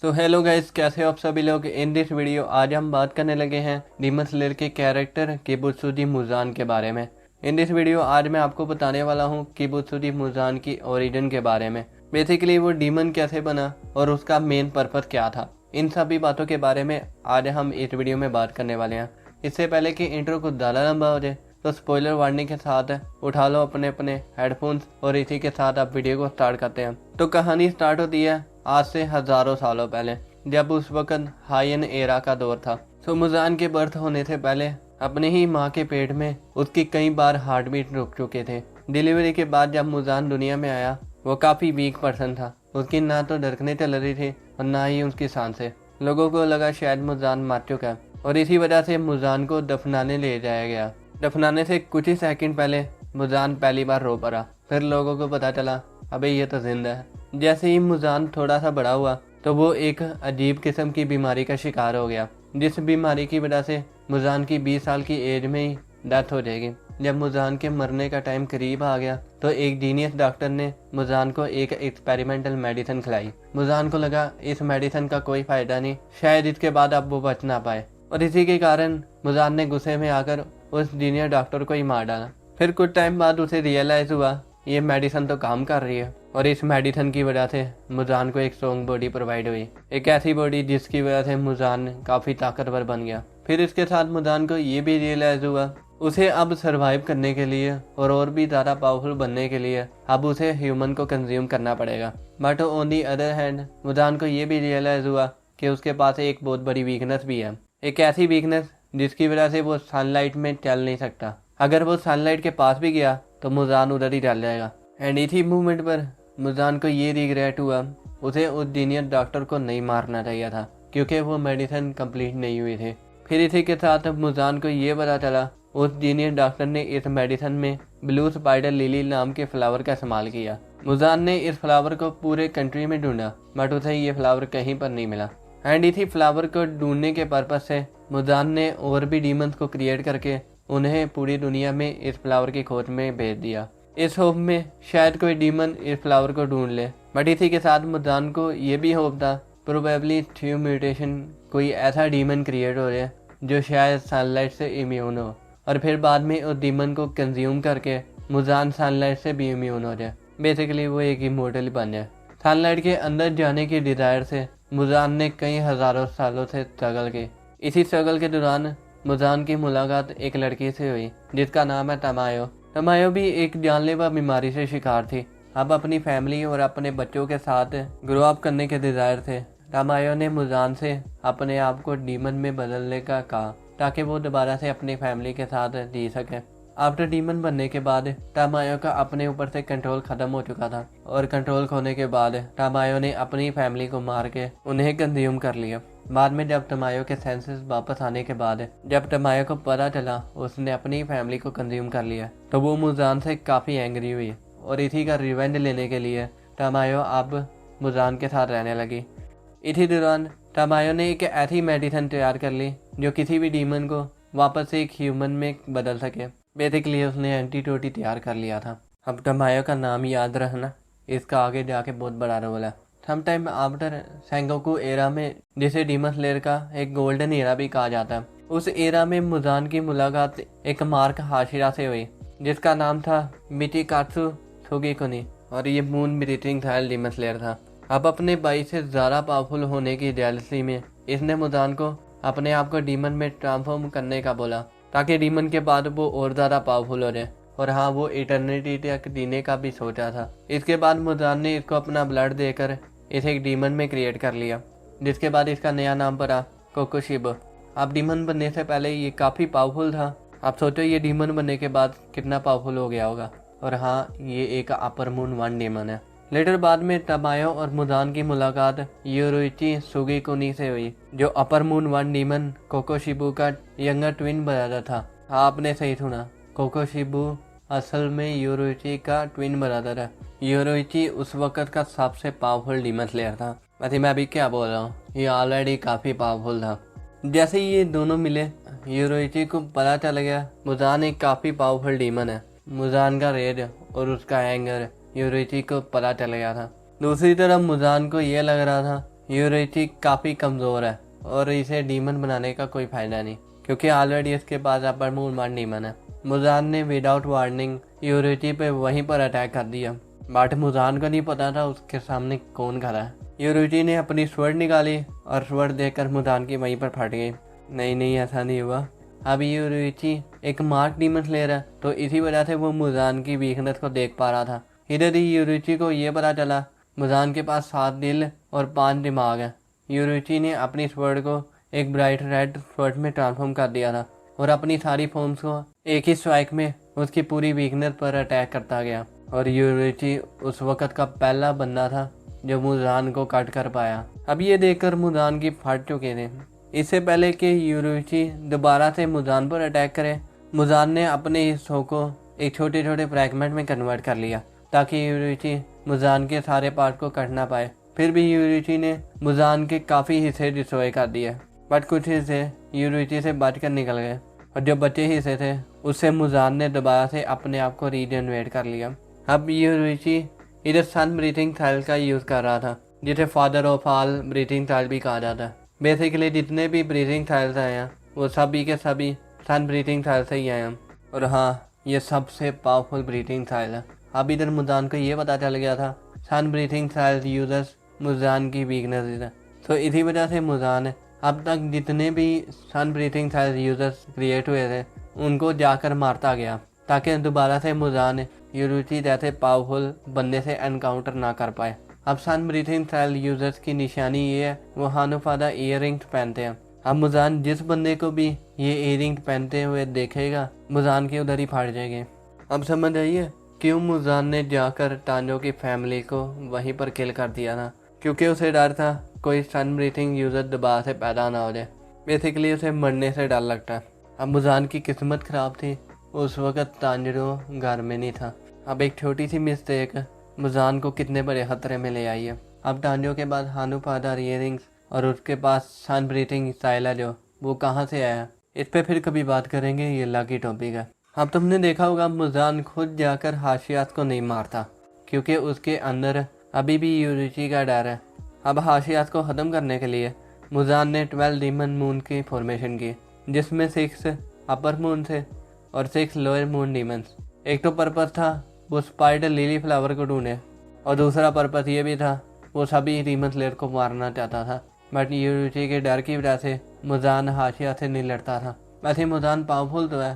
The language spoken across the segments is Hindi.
तो हेलो गाइस, कैसे हो आप सभी लोग। इन दिस वीडियो आज हम बात करने लगे हैं डीमन स्लेयर के कैरेक्टर किबुत्सुजी मुज़ान के बारे में। इन दिस वीडियो आज मैं आपको बताने वाला हूँ किबुत्सुजी मुज़ान की ओरिजिन के बारे में। बेसिकली वो डीमन कैसे बना और उसका मेन पर्पस क्या था, इन सभी बातों के बारे में आज हम इस वीडियो में बात करने वाले हैं। इससे पहले कि इंट्रो कुछ ज़्यादा लंबा हो जाए तो स्पॉइलर वार्निंग के साथ उठा लो अपने अपने हेडफोन्स और इसी के साथ आप वीडियो को स्टार्ट करते हैं। तो कहानी स्टार्ट होती है आज से हजारों सालों पहले, जब उस वक्त हायन एरा का दौर था। तो मुज़ान के बर्थ होने से पहले अपने ही माँ के पेट में उसकी कई बार हार्ट बीट रुक चुके थे। डिलीवरी के बाद जब मुज़ान दुनिया में आया वो काफ़ी वीक पर्सन था। उसकी ना तो धड़कनें चल रही थी और ना ही उसकी सांसें। लोगों को लगा शायद मुज़ान मर चुका है और इसी वजह से मुज़ान को दफनाने ले जाया गया। दफनाने से कुछ ही सेकंड पहले मुज़ान पहली बार रो पड़ा। फिर लोगों को पता चला अबे ये तो जिंदा है। जैसे ही मुज़ान थोड़ा सा बड़ा हुआ तो वो एक अजीब किस्म की बीमारी का शिकार हो गया, जिस बीमारी की वजह से मुज़ान की 20 साल की एज में ही डेथ हो जाएगी। जब मुज़ान के मरने का टाइम करीब आ गया तो एक जीनियस डॉक्टर ने मुज़ान को एक एक्सपेरिमेंटल मेडिसिन खिलाई। मुज़ान को लगा इस मेडिसिन का कोई फायदा नहीं, शायद इसके बाद अब वो बच ना पाए, और इसी के कारण मुज़ान ने गुस्से में आकर उस जीनियस डॉक्टर को ही मार डाला। फिर कुछ टाइम बाद उसे रियलाइज हुआ ये मेडिसिन तो काम कर रही है, और इस मेडिसिन की वजह से मुज़ान को एक स्ट्रॉन्ग बॉडी प्रोवाइड हुई, एक ऐसी बॉडी जिसकी वजह से मुज़ान काफ़ी ताकतवर बन गया। फिर इसके साथ मुज़ान को ये भी रियलाइज हुआ उसे अब सरवाइव करने के लिए और भी ज़्यादा पावरफुल बनने के लिए अब उसे ह्यूमन को कंज्यूम करना पड़ेगा। But on the other hand Muzan को ये भी रियलाइज हुआ कि उसके पास एक बहुत बड़ी वीकनेस भी है, एक ऐसी वीकनेस जिसकी वजह से वो सनलाइट में चल नहीं सकता। अगर वो सनलाइट के पास भी गया तो मुज़ान उधर ही डल जाएगा। एंड इसी मूवमेंट पर मुज़ान को ये रिग्रेट हुआ उसे उस जीनियस डॉक्टर को नहीं मारना चाहिए था, क्योंकि वो मेडिसिन कंप्लीट नहीं हुई थी। फिर इसी के साथ मुज़ान को ये पता चला उस जीनियस डॉक्टर ने इस मेडिसिन में ब्लू स्पाइडर लिली नाम के फ्लावर का इस्तेमाल किया। मुज़ान ने इस फ्लावर को पूरे कंट्री में ढूंढा बट उसे ये फ्लावर कहीं पर नहीं मिला। एंड इसी फ्लावर को ढूंढने के पर्पज से मुज़ान ने और भी डीमंस को क्रिएट करके उन्हें पूरी दुनिया में इस फ्लावर की खोज में भेज दिया, इस होप में शायद कोई डीमन इस फ्लावर को ढूंढ ले। बट इसी के साथ मुज़ान को ये भी होप था प्रोबेबली थ्रू म्यूटेशन कोई ऐसा डीमन क्रिएट हो जाए जो शायद सनलाइट से इम्यून हो, और फिर बाद में उस डीमन को कंज्यूम करके मुज़ान सनलाइट से भी इम्यून हो जाए। बेसिकली वो एक इमोर्टल बन जाए। सनलाइट के अंदर जाने की डिज़ायर से मुज़ान ने कई हज़ारों सालों से स्ट्रगल की। इसी स्ट्रगल के दौरान मुज़ान की मुलाकात एक लड़की से हुई जिसका नाम है तमायो। तमायो भी एक जानलेवा बीमारी से शिकार थी। अब अपनी फैमिली और अपने बच्चों के साथ ग्रो अप करने के डिज़ायर थे। तमायो ने मुज़ान से अपने आप को डीमन में बदलने का कहा ताकि वो दोबारा से अपनी फैमिली के साथ जी सके। आफ्टर डीमन बनने के बाद तमायो का अपने ऊपर से कंट्रोल खत्म हो चुका था, और कंट्रोल खोने के बाद तमायो ने अपनी फैमिली को मार के उन्हें कंज्यूम कर लिया। बाद में जब तमायो के सेंसेस वापस आने के बाद जब तमायो को पता चला उसने अपनी फैमिली को कंज्यूम कर लिया तो वो मुज़ान से काफ़ी एंग्री हुई, और इसी का रिवेंज लेने के लिए तमायो अब मुज़ान के साथ रहने लगी। इसी दौरान तमायो ने एक ऐसी मेडिसिन तैयार कर ली जो किसी भी डीमन को वापस से एक ह्यूमन में बदल सके। बेसिकली उसने एंटीडोट तैयार कर लिया था। अब तमायो का नाम याद रखना, इसका आगे जाके बहुत बड़ा रोल है। Some time after Sengoku era में, जिसे डीमन स्लेयर का एक गोल्डन एरा भी कहा जाता है, उस एरा में मुज़ान की मुलाकात एक मार्क हाशिरा से हुई जिसका नाम था मिचिकात्सु सुगिकुनी, और ये मून ब्रीथिंग था डीमन स्लेयर था। अब अपने भाई से ज़्यादा पावरफुल होने की जेलसी में इसने मुज़ान को अपने आप को डीमन में ट्रांसफॉर्म करने का बोला ताकि डीमन के बाद वो और ज़्यादा पावरफुल हो जाए, और हाँ वो इटर्निटी तक जीने का भी सोचा था। इसके बाद मुज़ान ने इसको अपना ब्लड देकर इसे एक डीमन में क्रिएट कर लिया, जिसके बाद इसका नया नाम पड़ा कोकोशिबो। अब डीमन बनने से पहले ये काफ़ी पावरफुल था। आप सोचो ये डीमन बनने के बाद कितना पावरफुल हो गया होगा। और हाँ ये एक अपर मून 1 डीमन है। लेटर बाद में तमायो और मुज़ान की मुलाकात योरुइची सुगिकुनी से हुई जो अपर मून 1 डीमन कोकोशिबू का यंगर ट्विन ब्रदर था। हाँ आपने सही सुना, कोकोशिबू असल में योरुइची का ट्विन ब्रदर है। योरुइची उस वक्त का सबसे पावरफुल डीमन स्लेयर था। वैसे मैं अभी क्या बोल रहा हूँ, ये ऑलरेडी काफ़ी पावरफुल था। जैसे ही ये दोनों मिले योरुइची को पता चल गया मुज़ान एक काफ़ी पावरफुल डीमन है। मुज़ान का रेड और उसका एंगर योरुइची को पता चल गया था। दूसरी तरफ मुज़ान को यह लग रहा था यूरिची काफ़ी कमज़ोर है और इसे डीमन बनाने का कोई फ़ायदा नहीं, क्योंकि ऑलरेडी इसके पास अपर मून डीमन है। मुजान ने विदाउट वार्निंग यूरिची पे वहीं पर अटैक कर दिया, बट मुजान को नहीं पता था उसके सामने कौन खड़ा है। यूरिची ने अपनी स्वर्ड निकाली और स्वर्ड देखकर मुजान की वहीं पर फट गई। नहीं, ऐसा नहीं हुआ। अब यूरिची एक मार्क डीमन स्लेयर है, तो इसी वजह से वो मुजान की वीकनेस को देख पा रहा था। इधर ही यूरिची को ये पता चला मुजान के पास 7 दिल और 5 दिमाग है। यूरिची ने अपनी स्वर्ड को एक ब्राइट रेड स्वर्ड में ट्रांसफॉर्म कर दिया था और अपनी सारी फॉर्म्स को एक ही स्ट्राइक में उसकी पूरी वीकनेस पर अटैक करता गया। और यूरिची उस वक्त का पहला बंदा था जो मुजान को कट कर पाया। अब ये देखकर मुजान की फट चुके थे। इससे पहले कि यूरिची दोबारा से मुजान पर अटैक करे, मुजान ने अपने हिस्सों को एक छोटे छोटे फ्रैगमेंट में कन्वर्ट कर लिया ताकि यूरिची मुजान के सारे पार्ट को कट ना पाए। फिर भी यूरिची ने मुजान के काफ़ी हिस्से डिस्ट्रॉय कर दिए, बट कुछ हिस्से यूरिची से बच कर निकल गए और जो बचे हिस्से थे उससे मुजान ने दोबारा से अपने आप को रीजनरेट कर लिया। अब यूरिची इधर सन ब्रीथिंग थाइल का यूज़ कर रहा था, जिसे फादर ऑफ ऑल ब्रीथिंग थाइल भी कहा जाता है। बेसिकली जितने भी ब्रीथिंग थाइल्स आए हैं वो सभी के सभी सन ब्रीथिंग थाइल से ही आए हैं, और हाँ, ये सबसे पावरफुल ब्रीथिंग थाइल है। अब इधर मुजान को ये पता चल गया था सन ब्रीथिंग थाइल यूजर्स मुजान की वीकनेस है, तो इसी वजह से मुजान अब तक जितने भी सन ब्रीथिंग थाइल यूजर्स क्रिएट हुए थे उनको जाकर मारता गया, ताकि दोबारा से मुजान यूरिची जैसे पावरफुल बंदे से एनकाउंटर ना कर पाए। अब सन ब्रीथिंग थाइल यूजर्स की निशानी ये है, वो हानुफादा ईयरिंग्स पहनते हैं। अब मुजान जिस बंदे को भी ये ईयरिंग्स पहनते हुए देखेगा मुजान के उधर ही फाड़ जाएंगे। अब समझ आइए क्यों मुजान ने जाकर तांजो की फैमिली को वहीं पर किल कर दिया था, क्योंकि उसे डर था कोई सन ब्रीथिंग यूजर दोबारा से पैदा ना हो जाए। बेसिकली उसे मरने से डर लगता है। अब मुजान की किस्मत खराब थी, उस वक्त तांजो घर में नहीं था। अब एक छोटी सी मिस्टेक मुजान को कितने बड़े खतरे में ले आई है। अब तांजो के बाद हानुफादा ईयरिंग्स और उसके पास सन ब्रीथिंग स्टाइल जो वो कहाँ से आया, इस पे फिर कभी बात करेंगे, ये लकी टॉपिक है। अब तुमने देखा होगा मुजान खुद जाकर हाशियात को नहीं मारता, क्योंकि उसके अंदर अभी भी यूरिची का डर है। अब हाशियात को ख़त्म करने के लिए मुजान ने 12 डीमन मून की फॉर्मेशन की, जिसमें 6 अपर मून थे और 6 लोअर मून डीमंस। एक तो पर्पस था वो स्पाइडर लिली फ्लावर को ढूंढे, और दूसरा पर्पस ये भी था वो सभी डीमन स्लेयर को मारना चाहता था। बट यूरिची के डर की वजह से मुजान हाशिया से नहीं लड़ता था। वैसे मुजान पावरफुल तो है,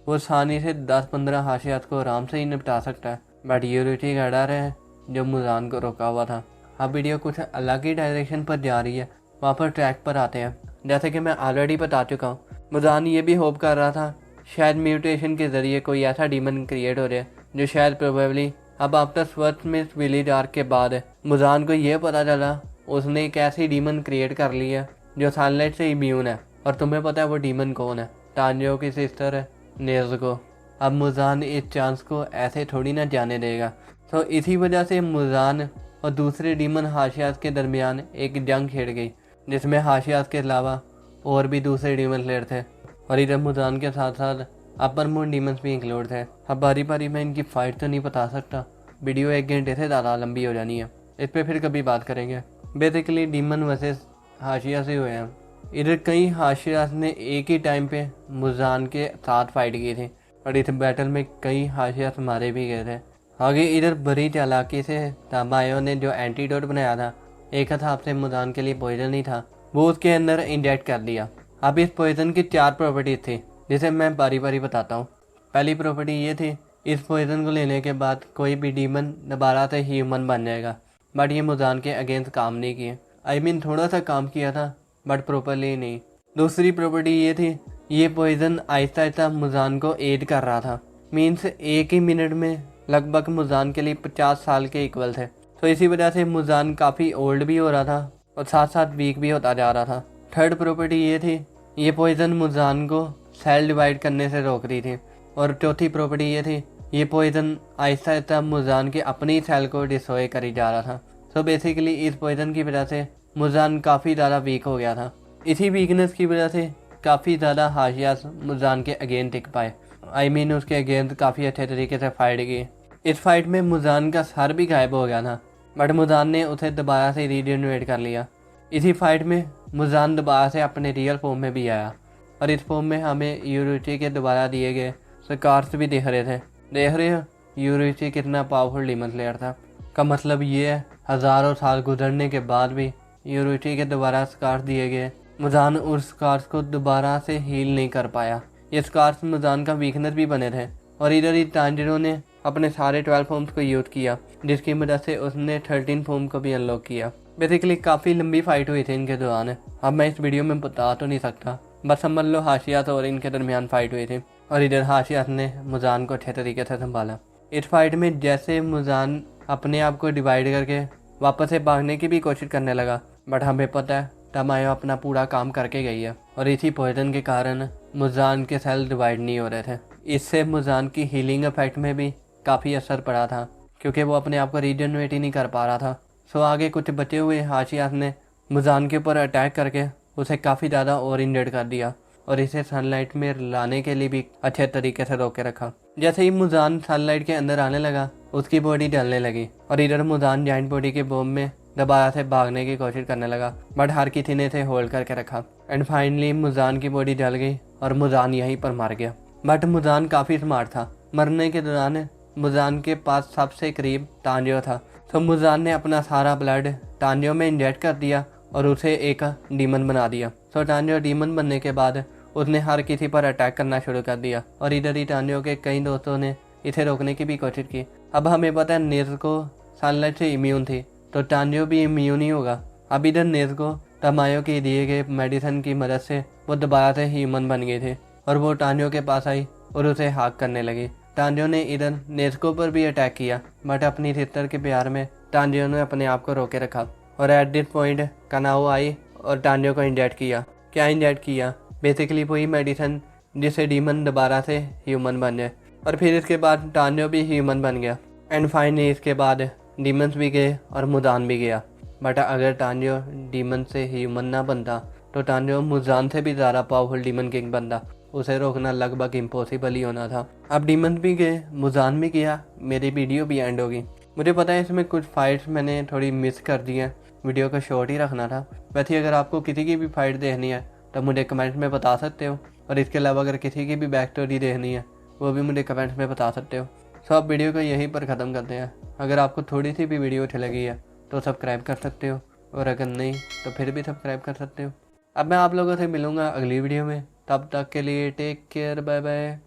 वो आसानी से 10-15 हाशियात को आराम से ही निपटा सकता है, बट यूरिची का डर है जो मुजान को रोका हुआ था। अब वीडियो कुछ अलग ही डायरेक्शन पर जा रही है, वहाँ पर ट्रैक पर आते हैं। जैसे कि मैं ऑलरेडी बता चुका हूँ, मुजान ये भी होप कर रहा था शायद म्यूटेशन के ज़रिए कोई ऐसा डीमन क्रिएट हो जाए जो शायद प्रोबेबली अब आफ्टर स्वर्डस्मिथ विलेज आर्क के बाद है। मुजान को ये पता चला उसने एक ऐसी डीमन क्रिएट कर ली है जो सनलाइट से इम्यून है, और तुम्हें पता है वो डीमन कौन है? तांजो की सिस्टर है नेज़ुको। अब मुजान इस चांस को ऐसे थोड़ी ना जाने देगा, तो इसी वजह से मुजान और दूसरे डीमन हाशियात के दरमियान एक जंग छिड़ गई, जिसमें हाशियात के अलावा और भी दूसरे डीमन प्लेयर थे, और इधर मुजान के साथ साथ अपर मून डीमंस भी इंक्लूड थे। अब बारी बारी मैं इनकी फाइट तो नहीं बता सकता, वीडियो 1 घंटे से ज़्यादा लंबी हो जानी है, इस पर फिर कभी बात करेंगे। बेसिकली डीमन वर्सेस हाशिया से हुए हैं। इधर कई हाशियास ने एक ही टाइम पे मुजान के साथ फाइट की थी, और इस बैटल में कई हाशियास मारे भी गए थे। आगे इधर बड़ी चालाकी से ताबायो ने जो एंटीडोट बनाया था, एक हिसाब से मुजान के लिए पॉइजन ही था, वो उसके अंदर इंजेक्ट कर दिया। अब इस पॉइजन की 4 प्रॉपर्टीज थी, जिसे मैं बारी बारी बताता हूँ। पहली प्रॉपर्टी ये थी, इस पॉइजन को लेने के बाद कोई भी डीमन दोबारा से ह्यूमन बन जाएगा, बट ये मुजान के अगेंस्ट काम नहीं किए। आई मीन थोड़ा सा काम किया था बट प्रॉपरली नहीं। दूसरी प्रॉपर्टी ये थी, ये पॉइजन आहिस्ता आहिस्ता मुजान को एड कर रहा था, मीन्स एक ही मिनट में लगभग मुजान के लिए 50 साल के इक्वल थे, तो इसी वजह से मुजान काफ़ी ओल्ड भी हो रहा था और साथ साथ वीक भी होता जा रहा था। थर्ड प्रॉपर्टी ये थी, ये पॉइजन मुजान को सेल डिवाइड करने से रोक रही थी, और चौथी प्रॉपर्टी ये थी, ये पॉइजन आहिस्ता आहिस्ता मुजान के अपनी सेल को डिस्ट्रॉय करी जा रहा था। तो बेसिकली इस पॉइजन की वजह से मुजान काफ़ी ज़्यादा वीक हो गया था। इसी वीकनेस की वजह से काफ़ी ज़्यादा हाशियास मुजान के अगेंस्ट टिक पाए, आई मीन उसके अगेंस्ट काफ़ी अच्छे तरीके से फाइट की। इस फाइट में मुजान का सर भी गायब हो गया था, बट मुजान ने उसे दोबारा से रीजनरेट कर लिया। इसी फाइट में मुजान दोबारा से अपने रियल फॉर्म में भी आया और इस फॉर्म में हमें यूरुची के दोबारा दिए गए स्कार्स भी दिख रहे थे। देख रहे हो यूरुची कितना पावरफुल डीमन स्लेयर था। का मतलब ये है हज़ारों साल गुजरने के बाद भी यूरुची के दोबारा स्कार्स दिए गए, मुजान उस स्कार्स को दोबारा से हील नहीं कर पाया। ये स्कार्स मुजान का वीकनेस भी बने थे और इधर ही तांजिरो ने अपने सारे 12 फॉर्म्स को यूज किया, जिसकी मदद से उसने 13 फॉर्म को भी अनलॉक किया। बेसिकली काफ़ी लंबी फाइट हुई थी इनके दौरान। अब मैं इस वीडियो में बता तो नहीं सकता, बस समझ लो हाशियात और इनके दरमियान फाइट हुई थी और इधर हाशियात ने मुजान को अच्छे तरीके से संभाला। इस फाइट में जैसे मुजान अपने आप को डिवाइड करके वापस से भागने की भी कोशिश करने लगा, बट हमें पता है तमायो अपना पूरा काम करके गई है और इसी पॉइजन के कारण मुजान के सेल डिवाइड नहीं हो रहे थे। इससे मुजान की हीलिंग इफेक्ट में भी काफ़ी असर पड़ा था क्योंकि वो अपने आप को रीजनरेट ही नहीं कर पा रहा था। सो आगे कुछ बचे हुए हाशियात ने मुजान के ऊपर अटैक करके उसे काफ़ी ज़्यादा और इंजर्ड कर दिया और इसे सनलाइट में लाने के लिए भी अच्छे तरीके से रोके रखा। जैसे ही मुजान सनलाइट के अंदर आने लगा उसकी बॉडी जलने लगी और इधर मुजान जाइंट बॉडी के बॉम्ब में दोबारा से भागने की कोशिश करने लगा, बट हर किसी ने इसे होल्ड करके रखा एंड फाइनली मुजान की बॉडी जल गई और मुजान यहीं पर मर गया। बट मुजान काफ़ी स्मार्ट था। मरने के दौरान मुजान के पास सबसे करीब तांजियो था, तो मुजान ने अपना सारा ब्लड तांजियो में इंजेक्ट कर दिया और उसे एक डीमन बना दिया। तो तांजियो डीमन बनने के बाद उसने हर किसी पर अटैक करना शुरू कर दिया और इधर ही तांजियो के कई दोस्तों ने इसे रोकने की भी कोशिश की। अब हमें पता है नेज़ुको सनलाइट से इम्यून थी, तो तांजियो भी इम्यून ही होगा। अब इधर नेज़ुको तमायो के दिए गए मेडिसिन की मदद से वो दोबारा से ह्यूमन बन गए थे और वो तांजियो के पास आई और उसे हाक करने लगी। तांजियो ने इधर नेज़ुको पर भी अटैक किया, बट अपनी सिस्टर के प्यार में तांजियो ने अपने आप को रोके रखा और एट दिस पॉइंट कानाओ आई और तांजियो को इंजेक्ट किया। क्या इंजेक्ट किया? बेसिकली वही मेडिसिन जिससे डीमन दोबारा से ह्यूमन बन जाए और फिर इसके बाद तांजियो भी ह्यूमन बन गया एंड फाइनली इसके बाद डीमंस भी गए और मुजान भी गया। बट अगर तांजियो डीमन से ह्यूमन ना बनता तो तांजियो मुजान से भी ज़्यादा पावरफुल डीमन किंग बनता। उसे रोकना लगभग इम्पॉसिबल ही होना था। अब डीमन भी गए, मुजान भी गया, मेरी वीडियो भी एंड होगी। मुझे पता है इसमें कुछ फाइट्स मैंने थोड़ी मिस कर दी हैं, वीडियो को शॉर्ट ही रखना था। वैसे अगर आपको किसी की भी फाइट देखनी है तो मुझे कमेंट में बता सकते हो और इसके अलावा अगर किसी की भी बैक स्टोरी देखनी है वो भी मुझे कमेंट में बता सकते हो। सो आप वीडियो को यहीं पर ख़त्म करते हैं। अगर आपको थोड़ी सी भी वीडियो अच्छी लगी है तो सब्सक्राइब कर सकते हो और अगर नहीं तो फिर भी सब्सक्राइब कर सकते हो। अब मैं आप लोगों से मिलूँगा अगली वीडियो में, तब तक के लिए टेक केयर, बाय बाय।